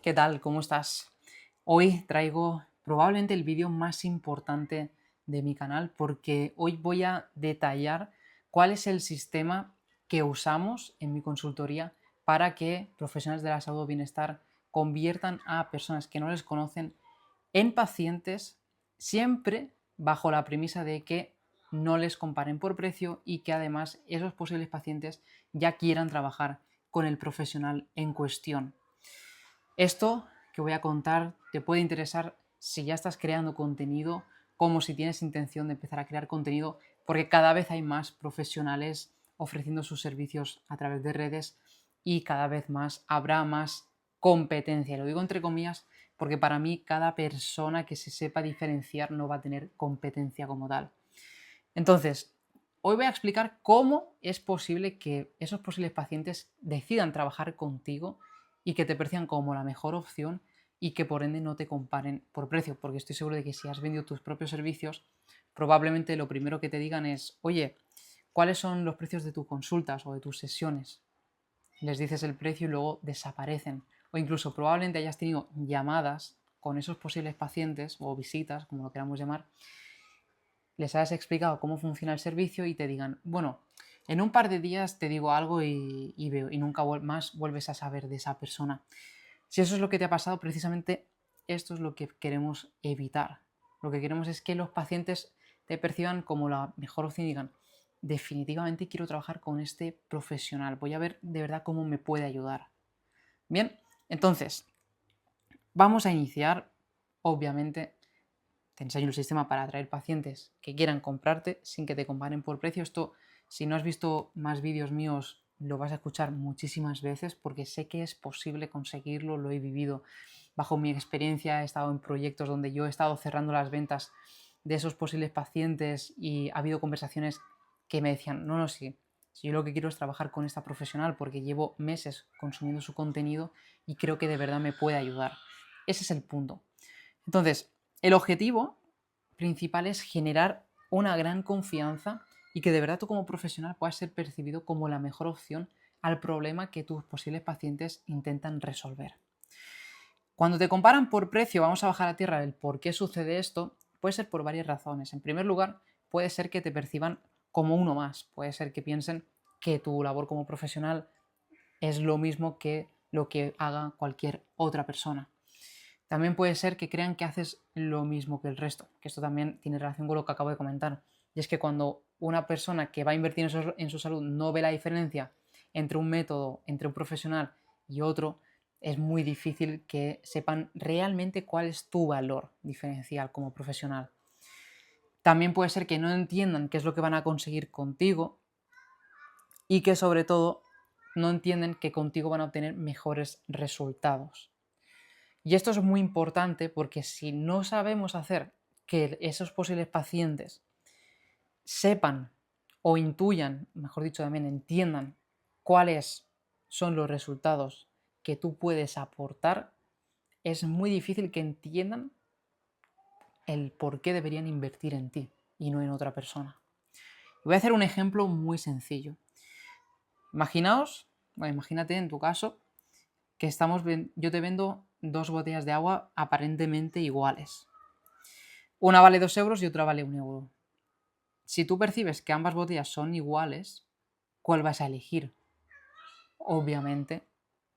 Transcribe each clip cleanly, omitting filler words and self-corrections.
¿Qué tal? ¿Cómo estás? Hoy traigo probablemente el vídeo más importante de mi canal porque hoy voy a detallar cuál es el sistema que usamos en mi consultoría para que profesionales de la salud o bienestar conviertan a personas que no les conocen en pacientes, siempre bajo la premisa de que no les comparen por precio y que además esos posibles pacientes ya quieran trabajar con el profesional en cuestión. Esto que voy a contar te puede interesar si ya estás creando contenido, como si tienes intención de empezar a crear contenido, porque cada vez hay más profesionales ofreciendo sus servicios a través de redes y cada vez más habrá más competencia. Lo digo entre comillas porque para mí cada persona que se sepa diferenciar no va a tener competencia como tal. Entonces, hoy voy a explicar cómo es posible que esos posibles pacientes decidan trabajar contigo y que te perciban como la mejor opción y que por ende no te comparen por precio, porque estoy seguro de que si has vendido tus propios servicios, probablemente lo primero que te digan es, oye, ¿cuáles son los precios de tus consultas o de tus sesiones? Les dices el precio y luego desaparecen. O incluso probablemente hayas tenido llamadas con esos posibles pacientes o visitas, como lo queramos llamar, les has explicado cómo funciona el servicio y te digan, bueno, en un par de días te digo algo y veo, y nunca más vuelves a saber de esa persona. Si eso es lo que te ha pasado, precisamente esto es lo que queremos evitar. Lo que queremos es que los pacientes te perciban como la mejor opción y digan, definitivamente quiero trabajar con este profesional, voy a ver de verdad cómo me puede ayudar. Bien, entonces, vamos a iniciar, obviamente, te enseño el sistema para atraer pacientes que quieran comprarte sin que te comparen por precio. Esto, si no has visto más vídeos míos, lo vas a escuchar muchísimas veces porque sé que es posible conseguirlo, lo he vivido bajo mi experiencia, he estado en proyectos donde yo he estado cerrando las ventas de esos posibles pacientes y ha habido conversaciones que me decían, no, no, sí, si yo lo que quiero es trabajar con esta profesional porque llevo meses consumiendo su contenido y creo que de verdad me puede ayudar. Ese es el punto. Entonces, el objetivo principal es generar una gran confianza y que de verdad tú como profesional puedas ser percibido como la mejor opción al problema que tus posibles pacientes intentan resolver. Cuando te comparan por precio, vamos a bajar a tierra el por qué sucede esto, puede ser por varias razones. En primer lugar, puede ser que te perciban como uno más, puede ser que piensen que tu labor como profesional es lo mismo que lo que haga cualquier otra persona. También puede ser que crean que haces lo mismo que el resto, que esto también tiene relación con lo que acabo de comentar. Y es que cuando una persona que va a invertir en su salud no ve la diferencia entre un método, entre un profesional y otro, es muy difícil que sepan realmente cuál es tu valor diferencial como profesional. También puede ser que no entiendan qué es lo que van a conseguir contigo y que sobre todo no entienden que contigo van a obtener mejores resultados. Y esto es muy importante porque si no sabemos hacer que esos posibles pacientes sepan o intuyan, mejor dicho también entiendan cuáles son los resultados que tú puedes aportar, es muy difícil que entiendan el por qué deberían invertir en ti y no en otra persona. Voy a hacer un ejemplo muy sencillo. Imagínate en tu caso que yo te vendo dos botellas de agua aparentemente iguales. Una vale 2 euros y otra vale 1 euro. Si tú percibes que ambas botellas son iguales, ¿cuál vas a elegir? Obviamente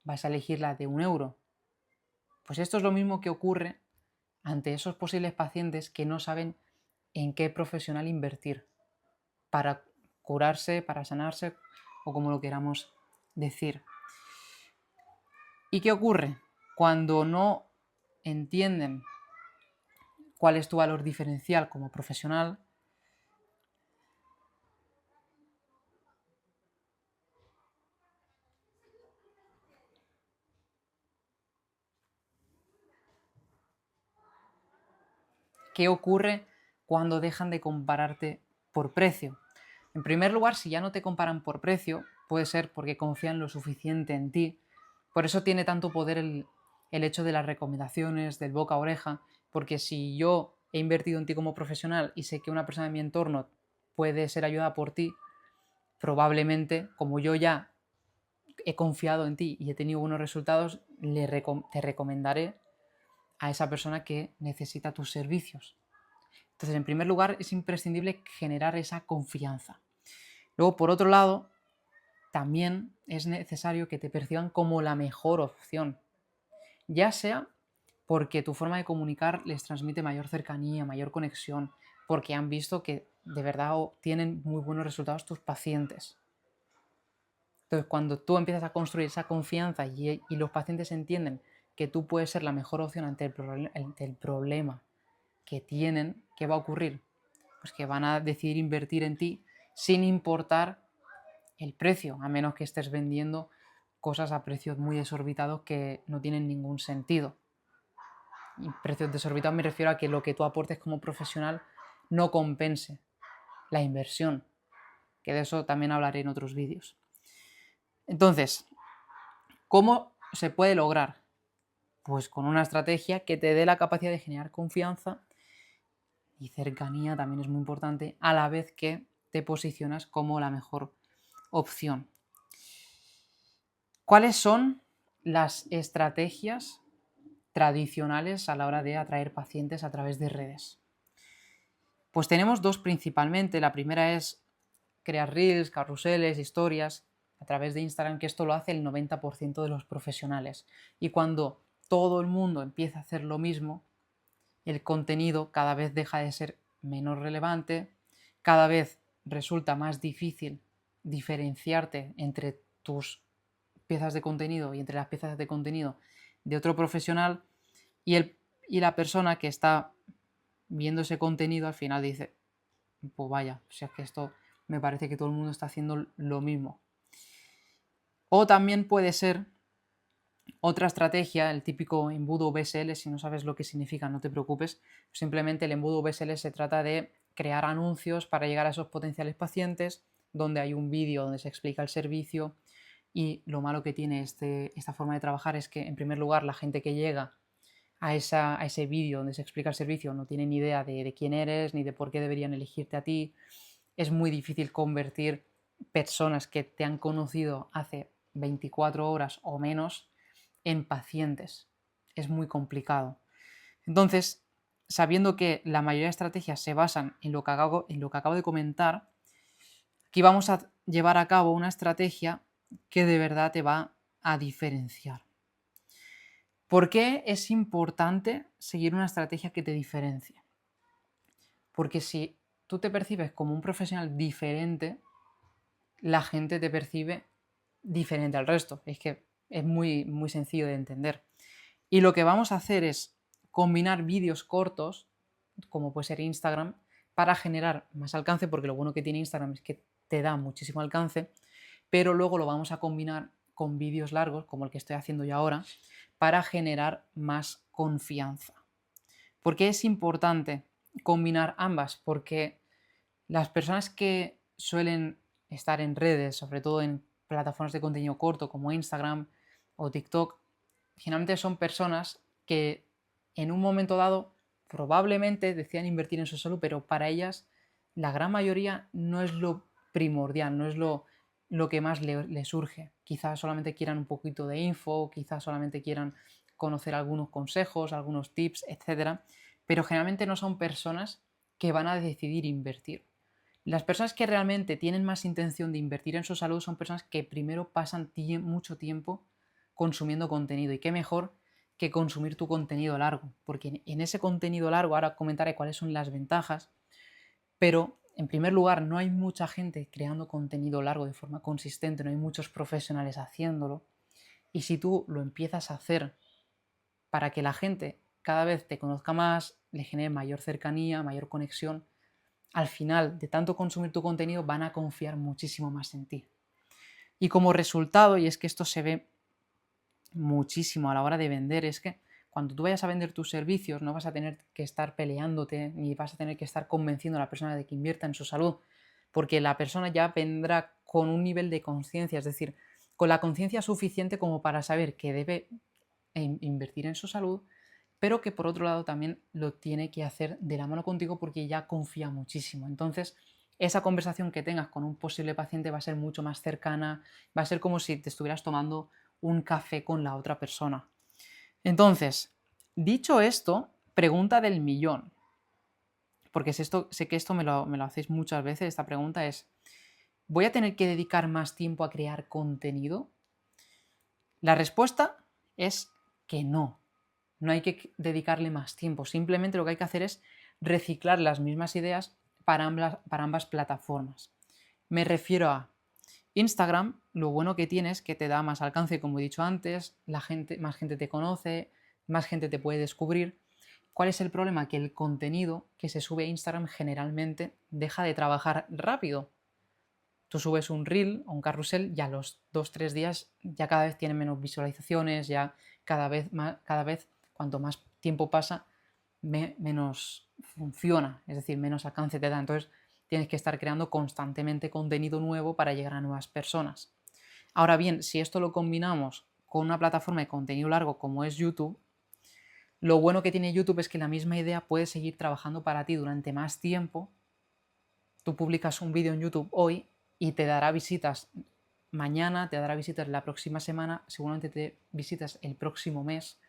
vas a elegir la de 1 euro. Pues esto es lo mismo que ocurre ante esos posibles pacientes que no saben en qué profesional invertir para curarse, para sanarse o como lo queramos decir. ¿Y qué ocurre? Cuando no entienden cuál es tu valor diferencial como profesional, ¿qué ocurre cuando dejan de compararte por precio? En primer lugar, si ya no te comparan por precio, puede ser porque confían lo suficiente en ti. Por eso tiene tanto poder el hecho de las recomendaciones, del boca a oreja, porque si yo he invertido en ti como profesional y sé que una persona de mi entorno puede ser ayudada por ti, probablemente, como yo ya he confiado en ti y he tenido buenos resultados, te recomendaré a esa persona que necesita tus servicios. Entonces, en primer lugar, es imprescindible generar esa confianza. Luego, por otro lado, también es necesario que te perciban como la mejor opción, ya sea porque tu forma de comunicar les transmite mayor cercanía, mayor conexión, porque han visto que de verdad tienen muy buenos resultados tus pacientes. Entonces, cuando tú empiezas a construir esa confianza y los pacientes entienden que tú puedes ser la mejor opción ante el problema que tienen, ¿qué va a ocurrir? Pues que van a decidir invertir en ti sin importar el precio, a menos que estés vendiendo cosas a precios muy desorbitados que no tienen ningún sentido. Y precios desorbitados me refiero a que lo que tú aportes como profesional no compense la inversión, que de eso también hablaré en otros vídeos. Entonces, ¿cómo se puede lograr? Pues con una estrategia que te dé la capacidad de generar confianza y cercanía, también es muy importante, a la vez que te posicionas como la mejor opción. ¿Cuáles son las estrategias tradicionales a la hora de atraer pacientes a través de redes? Pues tenemos dos principalmente. La primera es crear reels, carruseles, historias a través de Instagram, que esto lo hace el 90% de los profesionales. Y cuando todo el mundo empieza a hacer lo mismo, el contenido cada vez deja de ser menos relevante, cada vez resulta más difícil diferenciarte entre tus piezas de contenido y entre las piezas de contenido de otro profesional, y la persona que está viendo ese contenido al final dice, pues vaya, o sea, es que esto me parece que todo el mundo está haciendo lo mismo. O también puede ser otra estrategia, el típico embudo VSL. Si no sabes lo que significa, no te preocupes. Simplemente el embudo VSL se trata de crear anuncios para llegar a esos potenciales pacientes, donde hay un vídeo donde se explica el servicio. Y lo malo que tiene esta forma de trabajar es que, en primer lugar, la gente que llega a ese vídeo donde se explica el servicio no tiene ni idea de quién eres ni de por qué deberían elegirte a ti. Es muy difícil convertir personas que te han conocido hace 24 horas o menos en pacientes. Es muy complicado. Entonces, sabiendo que la mayoría de estrategias se basan en lo que acabo de comentar, aquí vamos a llevar a cabo una estrategia que de verdad te va a diferenciar. ¿Por qué es importante seguir una estrategia que te diferencie? Porque si tú te percibes como un profesional diferente, la gente te percibe diferente al resto. Es que es muy, muy sencillo de entender. Y lo que vamos a hacer es combinar vídeos cortos, como puede ser Instagram, para generar más alcance, porque lo bueno que tiene Instagram es que te da muchísimo alcance, pero luego lo vamos a combinar con vídeos largos, como el que estoy haciendo yo ahora, para generar más confianza. ¿Por qué es importante combinar ambas? Porque las personas que suelen estar en redes, sobre todo en plataformas de contenido corto como Instagram o TikTok, generalmente son personas que en un momento dado probablemente decían invertir en su salud, pero para ellas la gran mayoría no es lo primordial, no es lo que más le surge. Quizás solamente quieran un poquito de info, quizás solamente quieran conocer algunos consejos, algunos tips, etc. Pero generalmente no son personas que van a decidir invertir. Las personas que realmente tienen más intención de invertir en su salud son personas que primero pasan mucho tiempo consumiendo contenido. Y qué mejor que consumir tu contenido largo, porque en ese contenido largo, ahora comentaré cuáles son las ventajas, pero en primer lugar no hay mucha gente creando contenido largo de forma consistente, no hay muchos profesionales haciéndolo, y si tú lo empiezas a hacer para que la gente cada vez te conozca más, le genere mayor cercanía, mayor conexión, al final de tanto consumir tu contenido van a confiar muchísimo más en ti. Y como resultado, y es que esto se ve muchísimo a la hora de vender, es que cuando tú vayas a vender tus servicios no vas a tener que estar peleándote ni vas a tener que estar convenciendo a la persona de que invierta en su salud, porque la persona ya vendrá con un nivel de conciencia, es decir, con la conciencia suficiente como para saber que debe invertir en su salud, pero que por otro lado también lo tiene que hacer de la mano contigo porque ya confía muchísimo. Entonces, esa conversación que tengas con un posible paciente va a ser mucho más cercana, va a ser como si te estuvieras tomando un café con la otra persona. Entonces, dicho esto, pregunta del millón, porque sé que esto me lo hacéis muchas veces, esta pregunta es, ¿voy a tener que dedicar más tiempo a crear contenido? La respuesta es que no. No hay que dedicarle más tiempo. Simplemente lo que hay que hacer es reciclar las mismas ideas para ambas plataformas. Me refiero a Instagram, lo bueno que tiene es que te da más alcance, como he dicho antes, más gente te conoce, más gente te puede descubrir. ¿Cuál es el problema? Que el contenido que se sube a Instagram generalmente deja de trabajar rápido. Tú subes un reel o un carrusel y a los 2-3 días ya cada vez tiene menos visualizaciones, ya cada vez cuanto más tiempo pasa, menos funciona, es decir, menos alcance te da. Entonces tienes que estar creando constantemente contenido nuevo para llegar a nuevas personas. Ahora bien, si esto lo combinamos con una plataforma de contenido largo como es YouTube, lo bueno que tiene YouTube es que la misma idea puede seguir trabajando para ti durante más tiempo. Tú publicas un vídeo en YouTube hoy y te dará visitas mañana, te dará visitas la próxima semana, seguramente te visitas el próximo mes.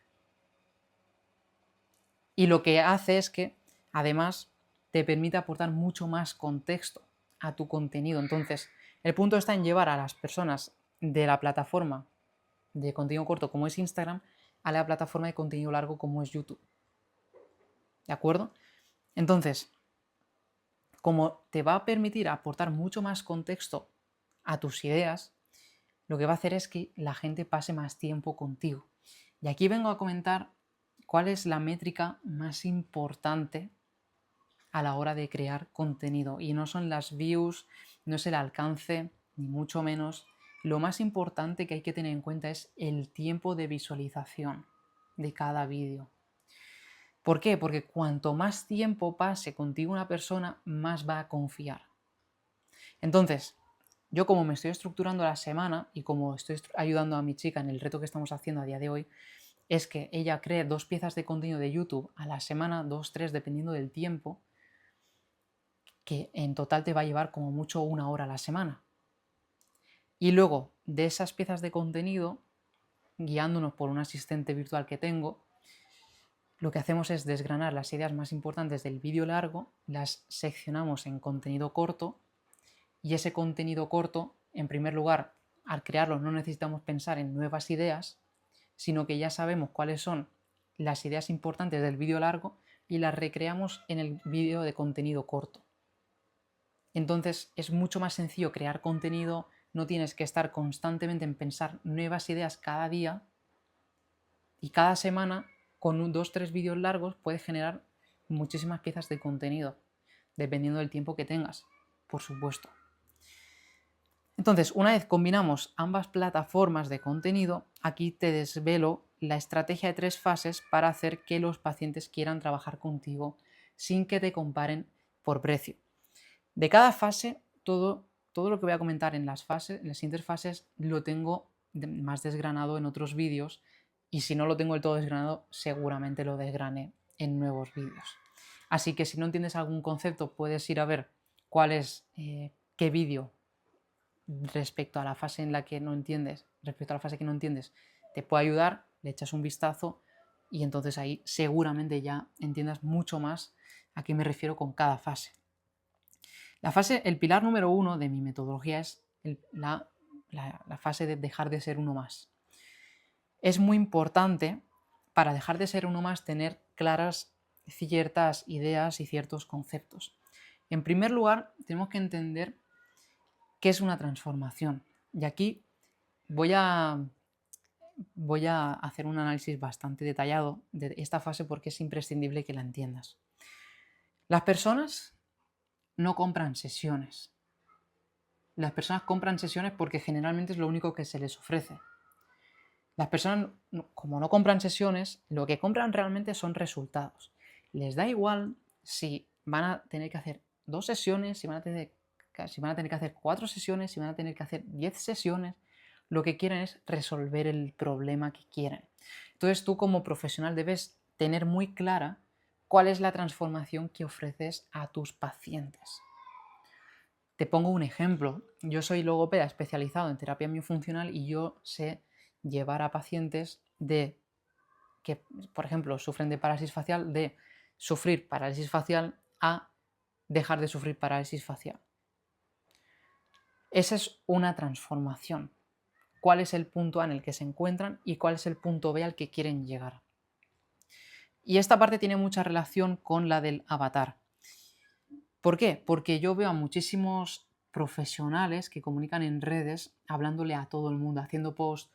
Y lo que hace es que, además, te permite aportar mucho más contexto a tu contenido. Entonces, el punto está en llevar a las personas de la plataforma de contenido corto como es Instagram a la plataforma de contenido largo como es YouTube. ¿De acuerdo? Entonces, como te va a permitir aportar mucho más contexto a tus ideas, lo que va a hacer es que la gente pase más tiempo contigo. Y aquí vengo a comentar cuál es la métrica más importante a la hora de crear contenido. Y no son las views, no es el alcance, ni mucho menos. Lo más importante que hay que tener en cuenta es el tiempo de visualización de cada vídeo. ¿Por qué? Porque cuanto más tiempo pase contigo una persona, más va a confiar. Entonces, yo como me estoy estructurando la semana y como estoy ayudando a mi chica en el reto que estamos haciendo a día de hoy, es que ella cree 2 piezas de contenido de YouTube a la semana, 2, 3, dependiendo del tiempo, que en total te va a llevar como mucho 1 hora a la semana. Y luego, de esas piezas de contenido, guiándonos por un asistente virtual que tengo, lo que hacemos es desgranar las ideas más importantes del vídeo largo, las seccionamos en contenido corto, y ese contenido corto, en primer lugar, al crearlo no necesitamos pensar en nuevas ideas, sino que ya sabemos cuáles son las ideas importantes del vídeo largo y las recreamos en el vídeo de contenido corto. Entonces es mucho más sencillo crear contenido, no tienes que estar constantemente en pensar nuevas ideas cada día y cada semana con 2-3 vídeos largos puedes generar muchísimas piezas de contenido, dependiendo del tiempo que tengas, por supuesto. Entonces, una vez combinamos ambas plataformas de contenido, aquí te desvelo la estrategia de 3 fases para hacer que los pacientes quieran trabajar contigo sin que te comparen por precio. De cada fase, todo lo que voy a comentar en las siguientes fases, lo tengo más desgranado en otros vídeos y si no lo tengo del todo desgranado, seguramente lo desgrane en nuevos vídeos. Así que si no entiendes algún concepto, puedes ir a ver cuál es, qué vídeo respecto a la fase en la que no entiendes, te puede ayudar, le echas un vistazo y entonces ahí seguramente ya entiendas mucho más a qué me refiero con cada fase. El pilar número 1 de mi metodología es la fase de dejar de ser uno más. Es muy importante para dejar de ser uno más tener claras ciertas ideas y ciertos conceptos. En primer lugar, tenemos que entender qué es una transformación. Y aquí voy a hacer un análisis bastante detallado de esta fase porque es imprescindible que la entiendas. Las personas no compran sesiones. Las personas compran sesiones porque generalmente es lo único que se les ofrece. Las personas, como no compran sesiones, lo que compran realmente son resultados. Les da igual si van a tener que hacer 2 sesiones, si van a tener que hacer 4 sesiones, si van a tener que hacer 10 sesiones. Lo que quieren es resolver el problema que quieren. Entonces tú como profesional debes tener muy clara cuál es la transformación que ofreces a tus pacientes. Te pongo un ejemplo. Yo soy logopeda especializado en terapia miofuncional y yo sé llevar a pacientes que que, por ejemplo, sufren de parálisis facial, de sufrir parálisis facial a dejar de sufrir parálisis facial. Esa es una transformación. ¿Cuál es el punto A en el que se encuentran y cuál es el punto B al que quieren llegar? Y esta parte tiene mucha relación con la del avatar. ¿Por qué? Porque yo veo a muchísimos profesionales que comunican en redes hablándole a todo el mundo, haciendo posts.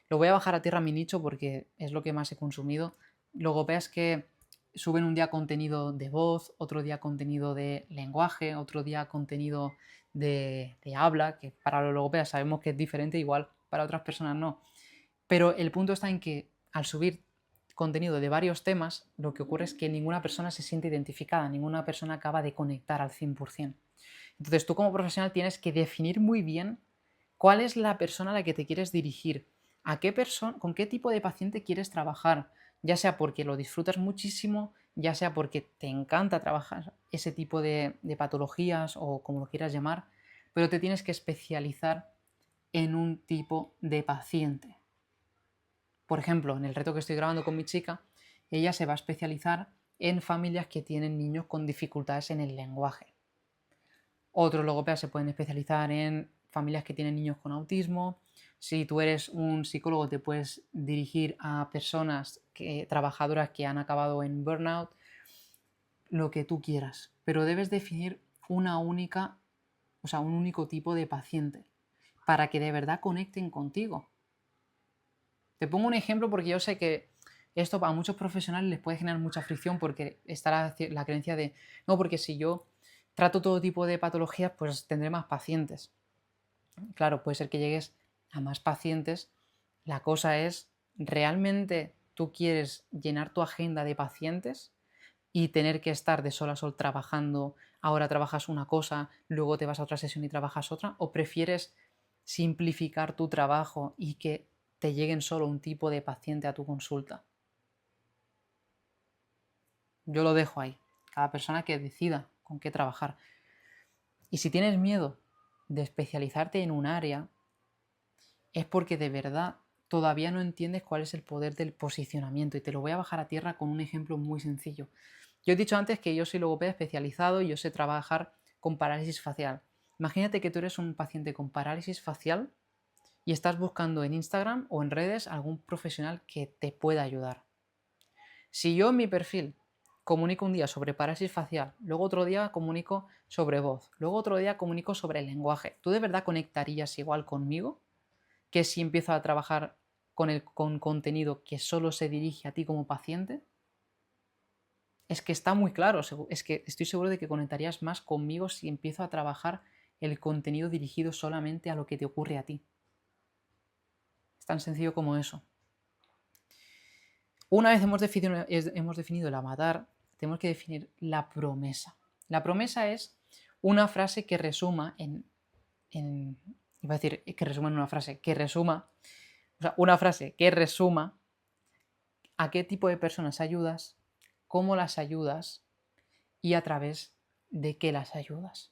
Lo voy a bajar a tierra a mi nicho porque es lo que más he consumido. Logopedas que suben un día contenido de voz, otro día contenido de lenguaje, otro día contenido de habla, que para los logopedas sabemos que es diferente, igual para otras personas no. Pero el punto está en que al subir contenido de varios temas, lo que ocurre es que ninguna persona se siente identificada, ninguna persona acaba de conectar al 100%. Entonces tú como profesional tienes que definir muy bien cuál es la persona a la que te quieres dirigir, a qué persona, con qué tipo de paciente quieres trabajar, ya sea porque lo disfrutas muchísimo, ya sea porque te encanta trabajar ese tipo de patologías o como lo quieras llamar, pero te tienes que especializar en un tipo de paciente. Por ejemplo, en el reto que estoy grabando con mi chica, ella se va a especializar en familias que tienen niños con dificultades en el lenguaje. Otros logopedas se pueden especializar en familias que tienen niños con autismo. Si tú eres un psicólogo, te puedes dirigir a personas trabajadoras que han acabado en burnout, lo que tú quieras. Pero debes definir un único tipo de paciente para que de verdad conecten contigo. Te pongo un ejemplo porque yo sé que esto a muchos profesionales les puede generar mucha fricción porque está la creencia de, no, porque si yo trato todo tipo de patologías, pues tendré más pacientes. Claro, puede ser que llegues a más pacientes. La cosa es, ¿realmente tú quieres llenar tu agenda de pacientes y tener que estar de sol a sol trabajando? Ahora trabajas una cosa, luego te vas a otra sesión y trabajas otra. ¿O prefieres simplificar tu trabajo y que te lleguen solo un tipo de paciente a tu consulta? Yo lo dejo ahí. Cada persona que decida con qué trabajar. Y si tienes miedo de especializarte en un área, es porque de verdad todavía no entiendes cuál es el poder del posicionamiento. Y te lo voy a bajar a tierra con un ejemplo muy sencillo. Yo he dicho antes que yo soy logopeda especializado y yo sé trabajar con parálisis facial. Imagínate que tú eres un paciente con parálisis facial y estás buscando en Instagram o en redes algún profesional que te pueda ayudar. Si yo en mi perfil comunico un día sobre parálisis facial, luego otro día comunico sobre voz, luego otro día comunico sobre el lenguaje, ¿tú de verdad conectarías igual conmigo que si empiezo a trabajar con contenido que solo se dirige a ti como paciente? Es que está muy claro, es que estoy seguro de que conectarías más conmigo si empiezo a trabajar el contenido dirigido solamente a lo que te ocurre a ti. Es tan sencillo como eso. Una vez hemos definido el avatar, tenemos que definir la promesa. La promesa es una frase que resuma iba a decir que resuma en una frase, que resuma, o sea, una frase que resuma a qué tipo de personas ayudas, cómo las ayudas y a través de qué las ayudas.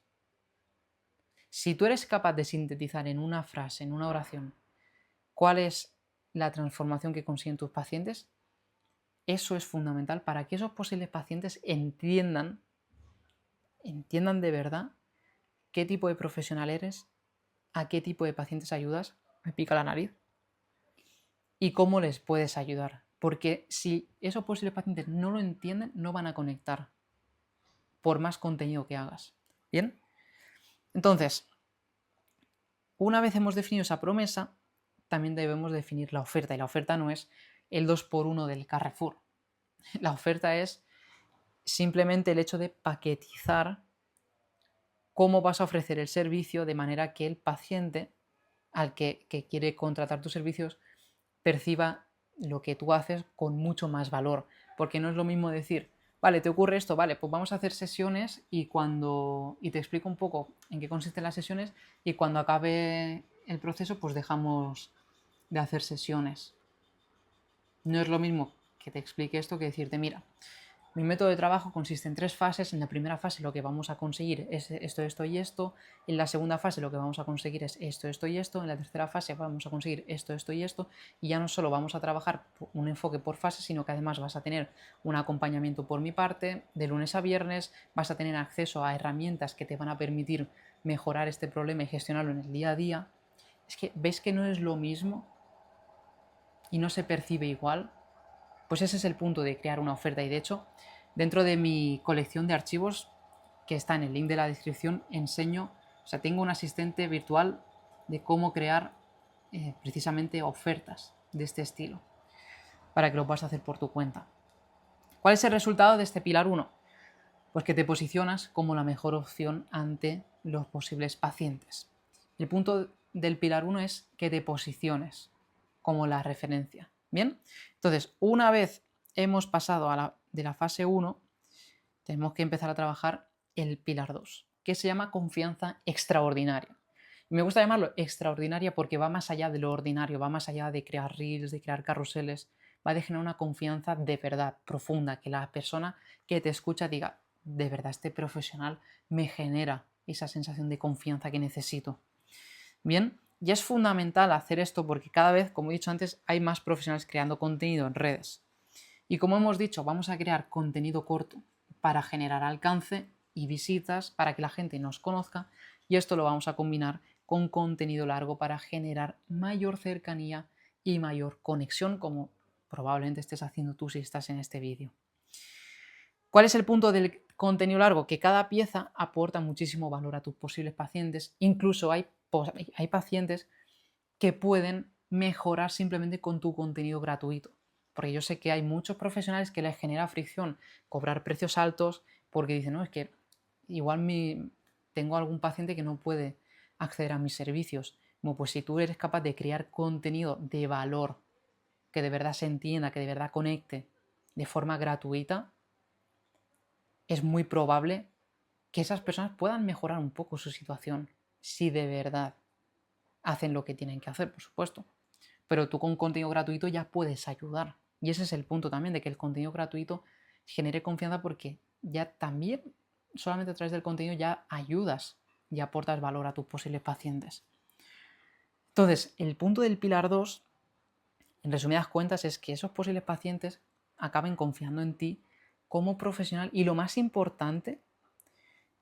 Si tú eres capaz de sintetizar en una frase, en una oración, cuál es la transformación que consiguen tus pacientes, eso es fundamental para que esos posibles pacientes entiendan de verdad qué tipo de profesional eres, a qué tipo de pacientes ayudas, me pica la nariz, y cómo les puedes ayudar. Porque si esos posibles pacientes no lo entienden, no van a conectar por más contenido que hagas. ¿Bien? Entonces, una vez hemos definido esa promesa, también debemos definir la oferta. Y la oferta no es el 2x1 del Carrefour. La oferta es simplemente el hecho de paquetizar cómo vas a ofrecer el servicio de manera que el paciente al que quiere contratar tus servicios perciba lo que tú haces con mucho más valor. Porque no es lo mismo decir, vale, te ocurre esto, vale, pues vamos a hacer sesiones y te explico un poco en qué consisten las sesiones y cuando acabe el proceso pues dejamos de hacer sesiones. No es lo mismo que te explique esto que decirte, mira, Mi método de trabajo consiste en 3 fases. En la primera fase lo que vamos a conseguir es esto, esto y esto. En la segunda fase lo que vamos a conseguir es esto, esto y esto. En la tercera fase vamos a conseguir esto, esto y esto. Y ya no solo vamos a trabajar un enfoque por fase, sino que además vas a tener un acompañamiento por mi parte, de lunes a viernes. Vas a tener acceso a herramientas que te van a permitir mejorar este problema y gestionarlo en el día a día. Es que, ¿ves que no es lo mismo? Y no se percibe igual. Pues ese es el punto de crear una oferta. Y de hecho, dentro de mi colección de archivos, que está en el link de la descripción, enseño, o sea, tengo un asistente virtual de cómo crear precisamente ofertas de este estilo, para que lo puedas hacer por tu cuenta. ¿Cuál es el resultado de este pilar 1? Pues que te posicionas como la mejor opción ante los posibles pacientes. El punto del pilar 1 es que te posiciones como la referencia. Bien, entonces una vez hemos pasado de la fase 1, tenemos que empezar a trabajar el pilar 2, que se llama confianza extraordinaria. Y me gusta llamarlo extraordinaria porque va más allá de lo ordinario, va más allá de crear reels, de crear carruseles, va a generar una confianza de verdad, profunda, que la persona que te escucha diga, de verdad, este profesional me genera esa sensación de confianza que necesito. Bien, y es fundamental hacer esto porque cada vez, como he dicho antes, hay más profesionales creando contenido en redes. Y como hemos dicho, vamos a crear contenido corto para generar alcance y visitas para que la gente nos conozca, y esto lo vamos a combinar con contenido largo para generar mayor cercanía y mayor conexión, como probablemente estés haciendo tú si estás en este vídeo. ¿Cuál es el punto del contenido largo? Que cada pieza aporta muchísimo valor a tus posibles pacientes. Incluso hay pacientes que pueden mejorar simplemente con tu contenido gratuito. Porque yo sé que hay muchos profesionales que les genera fricción cobrar precios altos porque dicen, no, es que igual tengo algún paciente que no puede acceder a mis servicios. Bueno, pues si tú eres capaz de crear contenido de valor, que de verdad se entienda, que de verdad conecte de forma gratuita, es muy probable que esas personas puedan mejorar un poco su situación, si de verdad hacen lo que tienen que hacer, por supuesto. Pero tú con contenido gratuito ya puedes ayudar. Y ese es el punto también, de que el contenido gratuito genere confianza porque ya también, solamente a través del contenido, ya ayudas y aportas valor a tus posibles pacientes. Entonces, el punto del pilar 2, en resumidas cuentas, es que esos posibles pacientes acaben confiando en ti como profesional y lo más importante,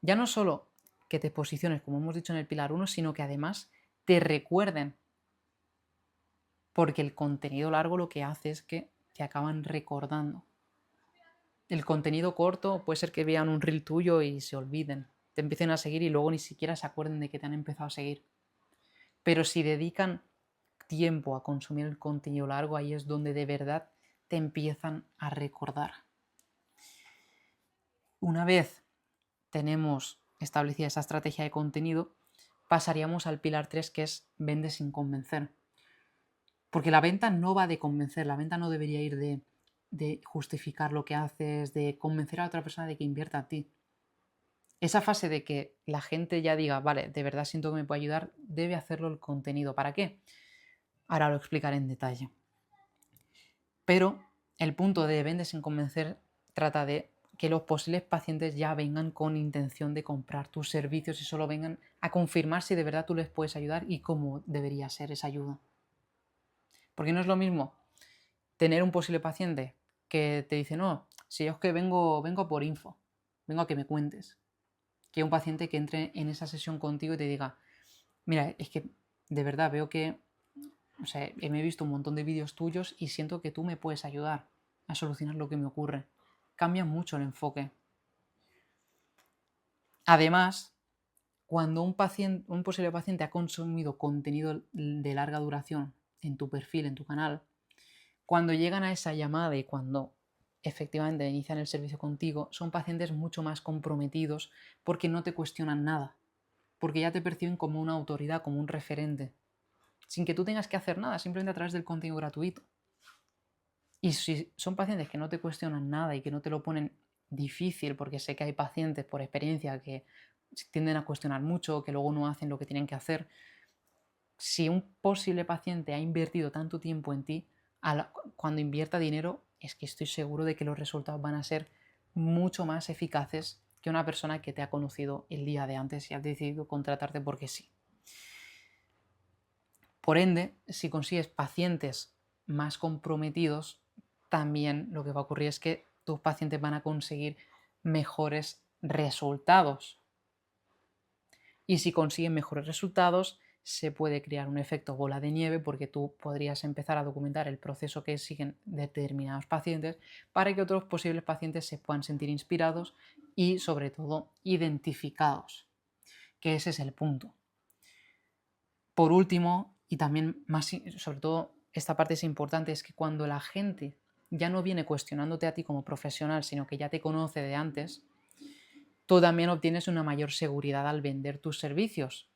ya no solo que te posiciones, como hemos dicho en el pilar 1, sino que además te recuerden, porque el contenido largo lo que hace es que te acaban recordando. El contenido corto puede ser que vean un reel tuyo y se olviden, te empiecen a seguir y luego ni siquiera se acuerden de que te han empezado a seguir. Pero si dedican tiempo a consumir el contenido largo, ahí es donde de verdad te empiezan a recordar. Una vez tenemos establecida esa estrategia de contenido, pasaríamos al pilar 3, que es vende sin convencer. Porque la venta no va de convencer, la venta no debería ir de justificar lo que haces, de convencer a otra persona de que invierta a ti. Esa fase de que la gente ya diga, vale, de verdad siento que me puede ayudar, debe hacerlo el contenido. ¿Para qué? Ahora lo explicaré en detalle. Pero el punto de vende sin convencer trata de que los posibles pacientes ya vengan con intención de comprar tus servicios y solo vengan a confirmar si de verdad tú les puedes ayudar y cómo debería ser esa ayuda. Porque no es lo mismo tener un posible paciente que te dice, no, si yo es que vengo por info, vengo a que me cuentes, que un paciente que entre en esa sesión contigo y te diga, mira, es que de verdad veo que, o sea, me he visto un montón de vídeos tuyos y siento que tú me puedes ayudar a solucionar lo que me ocurre. Cambia mucho el enfoque. Además, cuando un posible paciente ha consumido contenido de larga duración en tu perfil, en tu canal, cuando llegan a esa llamada y cuando efectivamente inician el servicio contigo, son pacientes mucho más comprometidos porque no te cuestionan nada, porque ya te perciben como una autoridad, como un referente, sin que tú tengas que hacer nada, simplemente a través del contenido gratuito. Y si son pacientes que no te cuestionan nada y que no te lo ponen difícil, porque sé que hay pacientes por experiencia que tienden a cuestionar mucho, que luego no hacen lo que tienen que hacer, si un posible paciente ha invertido tanto tiempo en ti, cuando invierta dinero, es que estoy seguro de que los resultados van a ser mucho más eficaces que una persona que te ha conocido el día de antes y ha decidido contratarte porque sí. Por ende, si consigues pacientes más comprometidos, también lo que va a ocurrir es que tus pacientes van a conseguir mejores resultados. Y si consiguen mejores resultados, se puede crear un efecto bola de nieve porque tú podrías empezar a documentar el proceso que siguen determinados pacientes para que otros posibles pacientes se puedan sentir inspirados y sobre todo identificados, que ese es el punto. Por último, y también más, sobre todo esta parte es importante, es que cuando la gente ya no viene cuestionándote a ti como profesional, sino que ya te conoce de antes, tú también obtienes una mayor seguridad al vender tus servicios.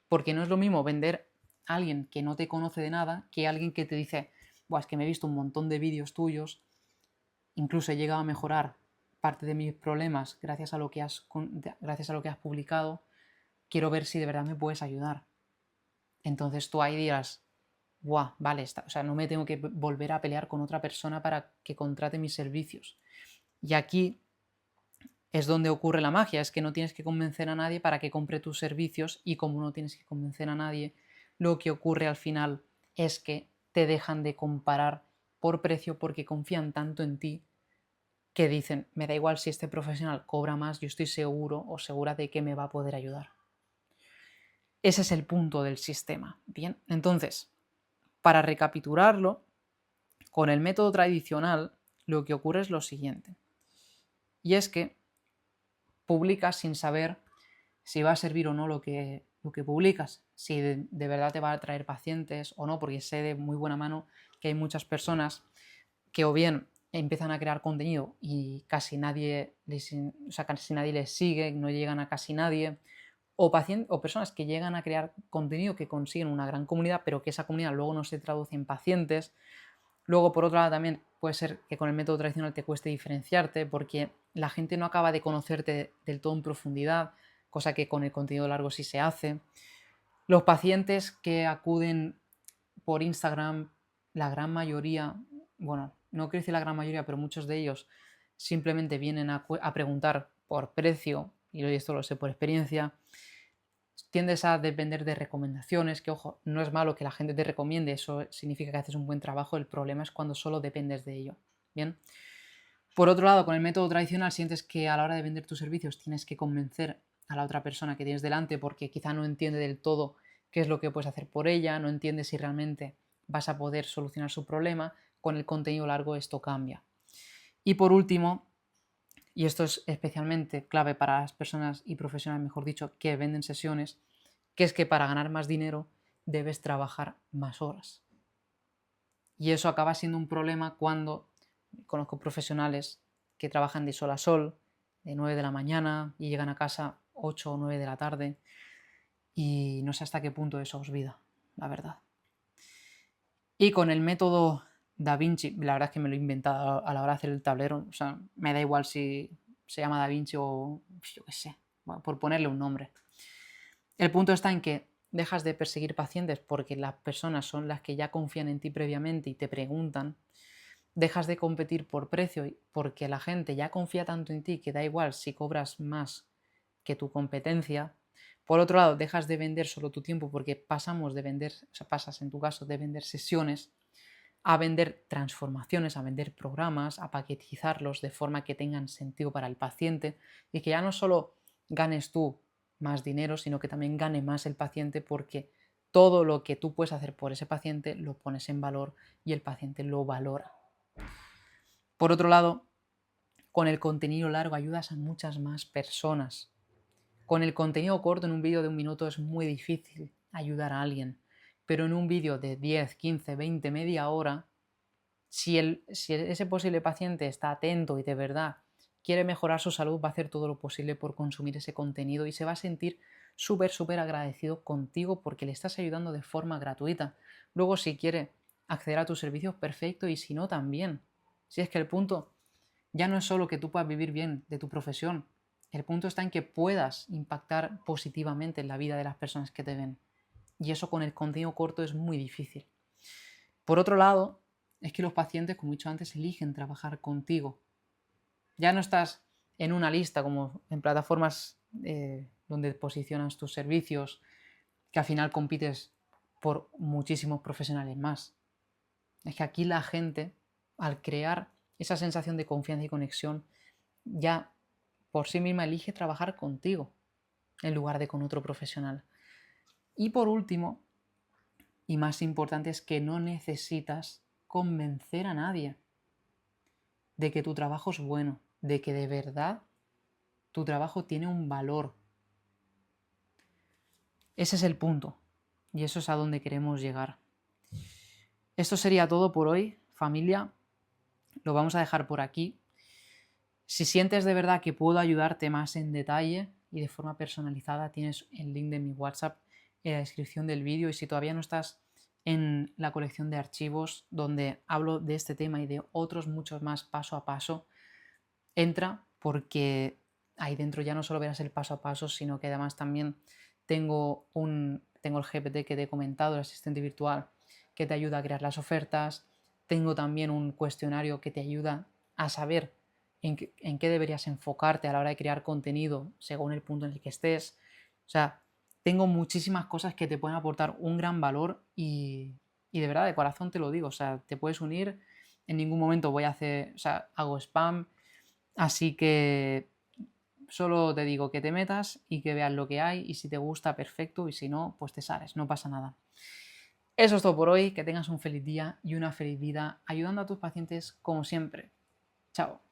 Porque no es lo mismo vender a alguien que no te conoce de nada que a alguien que te dice, buah, es que me he visto un montón de vídeos tuyos, incluso he llegado a mejorar parte de mis problemas gracias a lo que has publicado, quiero ver si de verdad me puedes ayudar. Entonces tú ahí dirás, buah, vale, o sea, no me tengo que volver a pelear con otra persona para que contrate mis servicios. Y aquí es donde ocurre la magia, es que no tienes que convencer a nadie para que compre tus servicios y como no tienes que convencer a nadie, lo que ocurre al final es que te dejan de comparar por precio porque confían tanto en ti que dicen, me da igual si este profesional cobra más, yo estoy seguro o segura de que me va a poder ayudar. Ese es el punto del sistema. Bien, entonces, para recapitularlo, con el método tradicional lo que ocurre es lo siguiente. Y es que publicas sin saber si va a servir o no lo que publicas, si de verdad te va a traer pacientes o no, porque sé de muy buena mano que hay muchas personas que o bien empiezan a crear contenido y casi nadie les sigue, no llegan a casi nadie, o personas que llegan a crear contenido que consiguen una gran comunidad, pero que esa comunidad luego no se traduce en pacientes. Luego, por otro lado, también puede ser que con el método tradicional te cueste diferenciarte porque la gente no acaba de conocerte del todo en profundidad, cosa que con el contenido largo sí se hace. Los pacientes que acuden por Instagram, la gran mayoría, bueno, no quiero decir la gran mayoría, pero muchos de ellos simplemente vienen a preguntar por precio, y esto lo sé por experiencia. Tiendes a depender de recomendaciones, que ojo, no es malo que la gente te recomiende, eso significa que haces un buen trabajo, el problema es cuando solo dependes de ello. Bien. Por otro lado, con el método tradicional sientes que a la hora de vender tus servicios tienes que convencer a la otra persona que tienes delante porque quizá no entiende del todo qué es lo que puedes hacer por ella, no entiende si realmente vas a poder solucionar su problema. Con el contenido largo esto cambia. Y por último, y esto es especialmente clave para las personas y profesionales, mejor dicho, que venden sesiones, que es que para ganar más dinero debes trabajar más horas. Y eso acaba siendo un problema cuando conozco profesionales que trabajan de sol a sol, de 9 de la mañana y llegan a casa 8 o 9 de la tarde y no sé hasta qué punto eso os vida, la verdad. Y con el método Da Vinci, la verdad es que me lo he inventado a la hora de hacer el tablero, o sea, me da igual si se llama Da Vinci o yo qué sé, por ponerle un nombre. El punto está en que dejas de perseguir pacientes porque las personas son las que ya confían en ti previamente y te preguntan, dejas de competir por precio porque la gente ya confía tanto en ti que da igual si cobras más que tu competencia. Por otro lado, dejas de vender solo tu tiempo porque pasamos de vender, o sea, pasas en tu caso de vender sesiones a vender transformaciones, a vender programas, a paquetizarlos de forma que tengan sentido para el paciente y que ya no solo ganes tú más dinero, sino que también gane más el paciente porque todo lo que tú puedes hacer por ese paciente lo pones en valor y el paciente lo valora. Por otro lado, con el contenido largo ayudas a muchas más personas. Con el contenido corto en un vídeo de 1 minuto es muy difícil ayudar a alguien, pero en un vídeo de 10, 15, 20, media hora, si ese posible paciente está atento y de verdad quiere mejorar su salud, va a hacer todo lo posible por consumir ese contenido y se va a sentir súper agradecido contigo porque le estás ayudando de forma gratuita. Luego, si quiere acceder a tus servicios, perfecto, y si no, también. Si es que el punto ya no es solo que tú puedas vivir bien de tu profesión, el punto está en que puedas impactar positivamente en la vida de las personas que te ven. Y eso con el contenido corto es muy difícil. Por otro lado, es que los pacientes, como he dicho antes, eligen trabajar contigo. Ya no estás en una lista como en plataformas donde posicionas tus servicios, que al final compites por muchísimos profesionales más. Es que aquí la gente, al crear esa sensación de confianza y conexión, ya por sí misma elige trabajar contigo en lugar de con otro profesional. Y por último, y más importante, es que no necesitas convencer a nadie de que tu trabajo es bueno, de que de verdad tu trabajo tiene un valor. Ese es el punto y eso es a donde queremos llegar. Esto sería todo por hoy, familia. Lo vamos a dejar por aquí. Si sientes de verdad que puedo ayudarte más en detalle y de forma personalizada, tienes el link de mi WhatsApp en la descripción del vídeo. Y si todavía no estás en la colección de archivos donde hablo de este tema y de otros muchos más paso a paso, entra, porque ahí dentro ya no solo verás el paso a paso, sino que además también tengo el GPT que te he comentado, el asistente virtual, que te ayuda a crear las ofertas. Tengo también un cuestionario que te ayuda a saber en qué deberías enfocarte a la hora de crear contenido según el punto en el que estés. O sea, tengo muchísimas cosas que te pueden aportar un gran valor y de verdad, de corazón te lo digo. O sea, te puedes unir. En ningún momento voy a hacer, o sea, hago spam. Así que solo te digo que te metas y que veas lo que hay, y si te gusta, perfecto, y si no, pues te sales, no pasa nada. Eso es todo por hoy, que tengas un feliz día y una feliz vida ayudando a tus pacientes como siempre. Chao.